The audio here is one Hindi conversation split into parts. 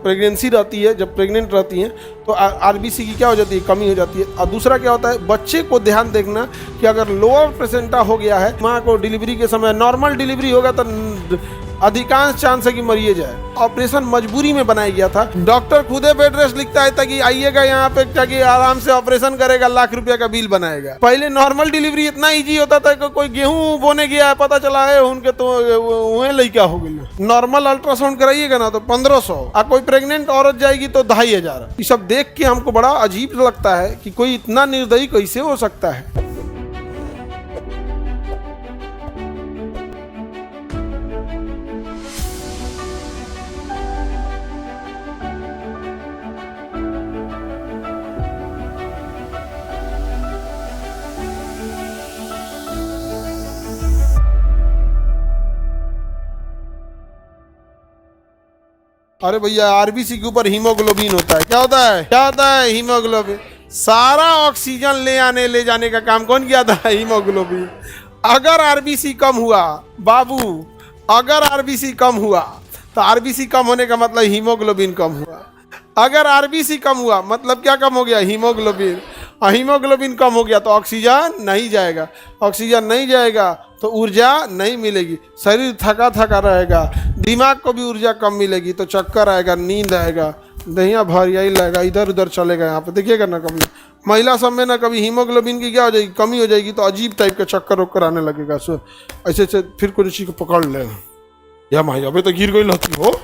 प्रेगनेंसी रहती है, जब प्रेग्नेंट रहती हैं तो आरबीसी की क्या हो जाती है, कमी हो जाती है। और दूसरा क्या होता है, बच्चे को ध्यान देखना कि अगर लोअर प्लेसेंटा हो गया है, माँ को डिलीवरी के समय नॉर्मल डिलीवरी होगा तो अधिकांश चांस है कि मरिए जाए। ऑपरेशन मजबूरी में बनाया गया था। डॉक्टर खुदे बेड रेस्ट लिखता है ताकि आइएगा यहाँ पे, ताकि आराम से ऑपरेशन करेगा, लाख रुपया का बिल बनाएगा। पहले नॉर्मल डिलीवरी इतना इजी होता था कि कोई गेहूं बोने गया है, पता चला है उनके तो वह लड़का हो गया। नॉर्मल अल्ट्रासाउंड कराइएगा ना तो 1500, और कोई प्रेग्नेंट औरत जाएगी तो 2500। ये सब देख के हमको बड़ा अजीब लगता है कि कोई इतना निर्दयी कैसे हो सकता है। अरे भैया, आरबीसी के ऊपर हीमोग्लोबिन होता है। क्या होता है, क्या होता है? हीमोग्लोबिन। सारा ऑक्सीजन ले जाने का काम कौन किया था? हीमोग्लोबिन। अगर आरबीसी कम हुआ बाबू, अगर आरबीसी कम हुआ तो आरबीसी कम होने का मतलब हीमोग्लोबिन कम हुआ। अगर आरबीसी कम हुआ मतलब क्या कम हो गया? हीमोग्लोबिन। और हीमोग्लोबिन कम हो गया तो ऑक्सीजन नहीं जाएगा, ऑक्सीजन नहीं जाएगा तो ऊर्जा नहीं मिलेगी, शरीर थका थका रहेगा, दिमाग को भी ऊर्जा कम मिलेगी तो चक्कर आएगा, नींद आएगा, दहिया भरियाई लगेगा, इधर उधर चलेगा। यहाँ पे देखिएगा ना, कभी महिला सब में ना कभी हीमोग्लोबिन की क्या हो जाएगी, कमी हो जाएगी तो अजीब टाइप का चक्कर वक्कर आने लगेगा। सो ऐसे ऐसे फिर कोई चीज़ को पकड़ लेगा, या माई अभी तो गिर गई लती हो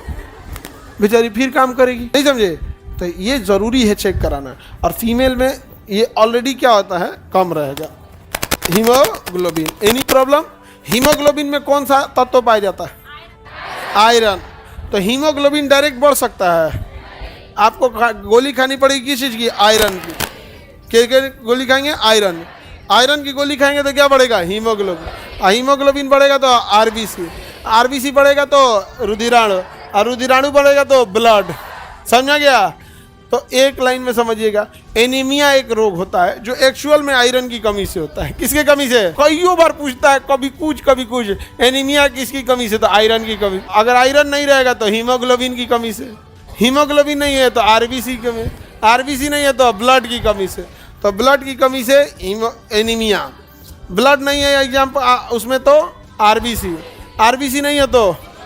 बेचारी, फिर काम करेगी, नहीं समझे? तो ये ज़रूरी है चेक कराना। और फीमेल में ये ऑलरेडी क्या होता है, कम रहेगा हीमोग्लोबिन। Any problem? हीमोग्लोबिन में कौन सा तत्व पाया जाता है? आयरन। तो हीमोग्लोबिन डायरेक्ट बढ़ सकता है, आपको गोली खानी पड़ेगी किस चीज़ की? आयरन की। क्या गोली खाएंगे? आयरन। आयरन की गोली खाएंगे तो क्या बढ़ेगा? हीमोग्लोबिन। हीमोग्लोबिन बढ़ेगा तो आरबीसी, आरबीसी बढ़ेगा तो रुधिराणु, और रुधिराणु बढ़ेगा तो ब्लड। समझा गया? तो एक लाइन में समझिएगा, एनीमिया एक रोग होता है जो एक्चुअल में आयरन की कमी से होता है। किसके कमी से? कईयों बार पूछता है, कभी कुछ एनीमिया किसकी कमी से? तो आयरन की कमी। अगर आयरन नहीं रहेगा तो हीमोग्लोबिन की कमी से, हीमोग्लोबिन नहीं है तो आरबीसी की कमी, आरबीसी नहीं है तो ब्लड की कमी से, तो ब्लड की कमी से एनीमिया। ब्लड नहीं है एग्जाम्पल उसमें तो आरबीसी, आरबीसी नहीं है तो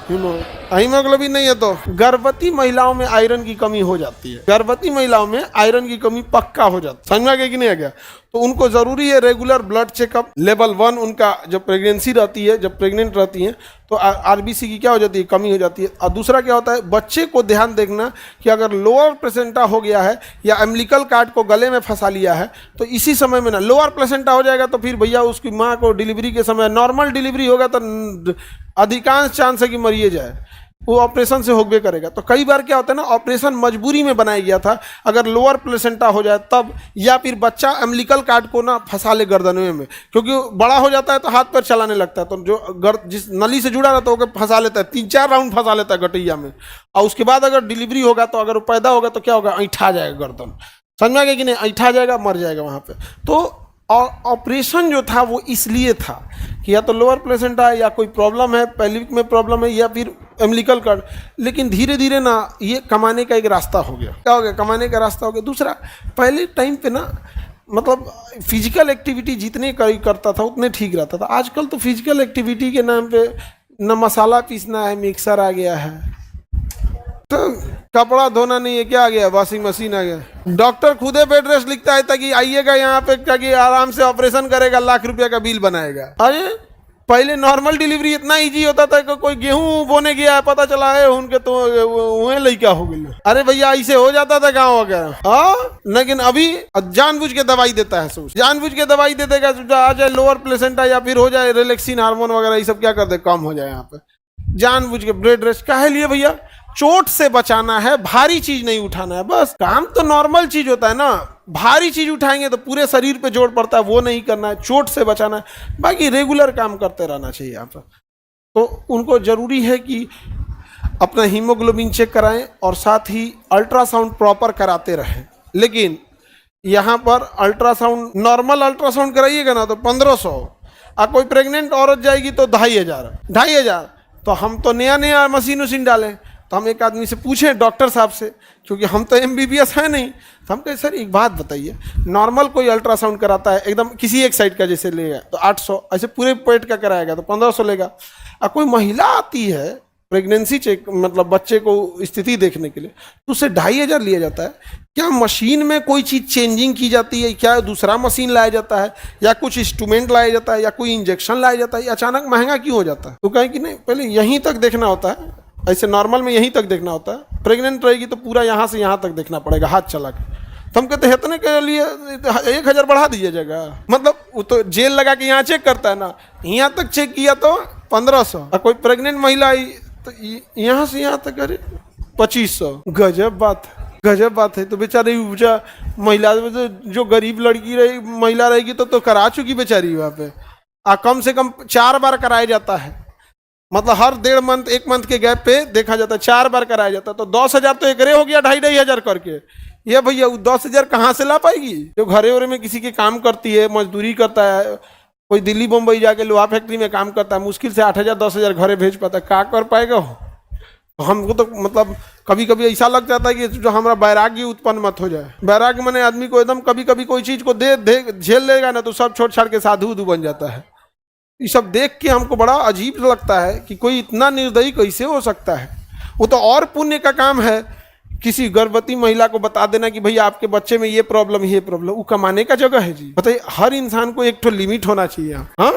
हीमोग्लोबिन नहीं है तो गर्भवती महिलाओं में आयरन की कमी हो जाती है। गर्भवती महिलाओं में आयरन की कमी पक्का हो जाती है। समझा गया कि नहीं आ गया? तो उनको जरूरी है रेगुलर ब्लड चेकअप। लेवल 1 उनका जब प्रेगनेंसी रहती है, जब प्रेग्नेंट रहती हैं तो आरबीसी की क्या हो जाती है, कमी हो जाती है। और दूसरा क्या होता है, बच्चे को ध्यान देखना कि अगर लोअर प्लेसेंटा हो गया है या अम्बिलिकल कार्ड को गले में फंसा लिया है तो इसी समय में ना लोअर प्लेसेंटा हो जाएगा तो फिर भैया उसकी माँ को डिलीवरी के समय नॉर्मल डिलीवरी होगा तो अधिकांश चांस है कि मरिए जाए, वो ऑपरेशन से होबे करेगा। तो कई बार क्या होता है ना, ऑपरेशन मजबूरी में बनाया गया था, अगर लोअर प्लेसेंटा हो जाए तब, या फिर बच्चा अम्बिलिकल कार्ड को ना फंसा ले गर्दन में, क्योंकि बड़ा हो जाता है तो हाथ पैर चलाने लगता है, तो जो जिस नली से जुड़ा रहता है वो फंसा लेता है, 3-4 राउंड फंसा लेता है गटैया में। और उसके बाद अगर डिलीवरी होगा तो अगर वो पैदा होगा तो क्या होगा, ऐंठा जाएगा गर्दन। समझ में आ गया कि नहीं? ऐंठा जाएगा, मर जाएगा वहाँ पे। तो और ऑपरेशन जो था वो इसलिए था कि या तो लोअर प्लेसेंटा है या कोई प्रॉब्लम है, पेल्विक में प्रॉब्लम है, या फिर अम्बिलिकल कार्ड। लेकिन धीरे धीरे ना ये कमाने का एक रास्ता हो गया। क्या हो गया? कमाने का रास्ता हो गया। दूसरा, पहले टाइम पे ना मतलब फिजिकल एक्टिविटी जितने करता था उतने ठीक रहता था। आजकल तो फिजिकल एक्टिविटी के नाम पे न मसाला पीसना है, मिक्सर आ गया है, तो कपड़ा धोना नहीं है, क्या आ गया? वॉशिंग मशीन आ गया। डॉक्टर खुदे बेड रेस्ट लिखता है ताकि आइएगा यहाँ पे, ताकि आराम से ऑपरेशन करेगा, लाख रुपया का बिल बनाएगा। अरे पहले नॉर्मल डिलीवरी इतना इजी होता था कि कोई गेहूं बोने गया है, पता चला है उनके तो वह लड़का हो गया। अरे भैया ऐसे हो जाता था गाँव वगैरह। हाँ, लेकिन अभी जानबूझ के दवाई देता है, सोच जानबूझ के दवाई दे देगा, आ जाए लोअर प्लेसेंटा या फिर हो जाए रिलैक्सिन हार्मोन वगैरह, ये सब क्या कर दे, कम हो जाए। यहाँ पे जानबूझ के बेड रेस्ट काहे लिए भैया? चोट से बचाना है, भारी चीज नहीं उठाना है बस। काम तो नॉर्मल चीज होता है ना, भारी चीज उठाएंगे तो पूरे शरीर पे जोर पड़ता है, वो नहीं करना है, चोट से बचाना है। बाकी रेगुलर काम करते रहना चाहिए यहाँ पर। तो उनको जरूरी है कि अपना हीमोग्लोबिन चेक कराएं और साथ ही अल्ट्रासाउंड प्रॉपर कराते रहें। लेकिन यहाँ पर अल्ट्रासाउंड, नॉर्मल अल्ट्रासाउंड कराइएगा ना तो 1500, और कोई प्रेग्नेंट औरत जाएगी तो 2500। तो हम तो नया नया मशीन डालें, तो हम एक आदमी से पूछे, डॉक्टर साहब से, क्योंकि हम तो एमबीबीएस है नहीं, तो हम कहे सर एक बात बताइए, नॉर्मल कोई अल्ट्रासाउंड कराता है एकदम किसी एक साइड का जैसे लेगा तो 800, ऐसे पूरे पेट का कराएगा तो 1500 लेगा, और कोई महिला आती है प्रेगनेंसी चेक मतलब बच्चे को स्थिति देखने के लिए तो उससे 2500 लिया जाता है। क्या मशीन में कोई चीज़ चेंजिंग की जाती है, क्या दूसरा मशीन लाया जाता है, या कुछ इंस्ट्रूमेंट लाया जाता है, या कोई इंजेक्शन लाया जाता है, या अचानक महंगा क्यों हो जाता है? तो कहें कि नहीं पहले यहीं तक देखना होता है, ऐसे नॉर्मल में यहीं तक देखना होता है, प्रेग्नेंट रहेगी तो पूरा यहाँ से यहाँ तक देखना पड़ेगा हाथ चला के। तो हम कहते हैं इतने के लिए 1000 बढ़ा दीजिएगा, मतलब वो तो जेल लगा के यहाँ चेक करता है ना, यहाँ तक चेक किया तो 1500, और कोई प्रेग्नेंट महिला आई तो यहाँ से यहाँ तक अरे 2500। गजब बात है, गजब बात है। तो बेचारी महिला जो गरीब लड़की रही महिला रहेगी तो करा चुकी बेचारी वहाँ पे, कम से कम 4 बार कराया जाता है, मतलब हर 1.5 मंथ 1 मंथ के गैप पे देखा जाता है, 4 बार कराया जाता है, तो 10,000 तो एकरे हो गया, 2,500 करके। ये भैया 10,000 कहाँ से ला पाएगी? जो घरे वरे में किसी के काम करती है, मजदूरी करता है, कोई दिल्ली बम्बई जाके लोहा फैक्ट्री में काम करता है, मुश्किल से 8,000 10,000 घरे भेज पाता है, क्या कर पाएगा हो? हमको तो मतलब कभी कभी ऐसा लग जाता है कि जो हमारा वैराग्य उत्पन्न मत हो जाए। वैराग्य मैंने आदमी को एकदम कभी कभी कोई चीज़ को दे झेल लेगा ना तो सब छोड़ छाड़ के साधु उधु बन जाता है। ये सब देख के हमको बड़ा अजीब लगता है कि कोई इतना निर्दयी कैसे हो सकता है। वो तो और पुण्य का काम है किसी गर्भवती महिला को बता देना कि भैया आपके बच्चे में ये प्रॉब्लम, वो कमाने का जगह है जी। बताइए, हर इंसान को एक तो लिमिट होना चाहिए। हाँ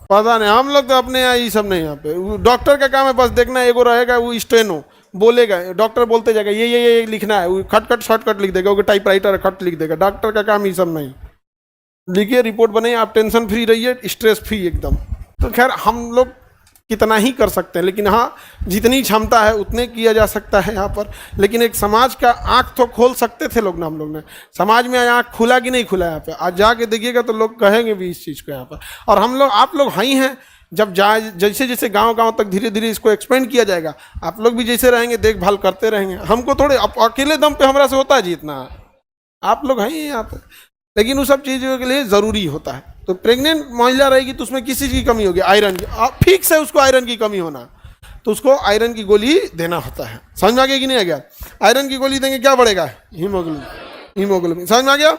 पता नहीं, हम लोग तो अपने यहाँ ये सब नहीं, यहाँ पे डॉक्टर का काम है बस देखना, एगो रहेगा वो स्टेनो बोलेगा, डॉक्टर बोलते जाएगा ये लिखना है, वो खटखट शॉर्टकट लिख देगा, वो टाइपराइटर खट लिख देगा। डॉक्टर का काम ये सब नहीं, लिखिए रिपोर्ट बनाइए, आप टेंशन फ्री रहिए, स्ट्रेस फ्री एकदम। तो खैर हम लोग कितना ही कर सकते हैं, लेकिन हाँ जितनी क्षमता है उतने किया जा सकता है यहाँ पर। लेकिन एक समाज का आँख तो खोल सकते थे लोग ना, हम लोग ने समाज में आँख खुला कि नहीं खुला यहाँ पे? आज जाके देखिएगा तो लोग कहेंगे भी इस चीज़ को यहाँ पर। और हम लोग आप लोग ही हैं, जब जैसे जैसे गांव तक धीरे धीरे इसको एक्सपेंड किया जाएगा, आप लोग भी जैसे रहेंगे देखभाल करते रहेंगे। हमको थोड़े अकेले दम पे हमरा से होता है जी इतना, आप लोग हैं यहाँ पर। लेकिन उन सब चीज़ों के लिए ज़रूरी होता है। तो प्रेग्नेंट महिला रहेगी तो उसमें किसी चीज़ की कमी होगी, आयरन की, फिक्स है उसको आयरन की कमी होना, तो उसको आयरन की गोली देना होता है। समझ में आ गया कि नहीं आ गया? आयरन की गोली देंगे क्या बढ़ेगा? हीमोग्लोबिन। समझ में आ गया?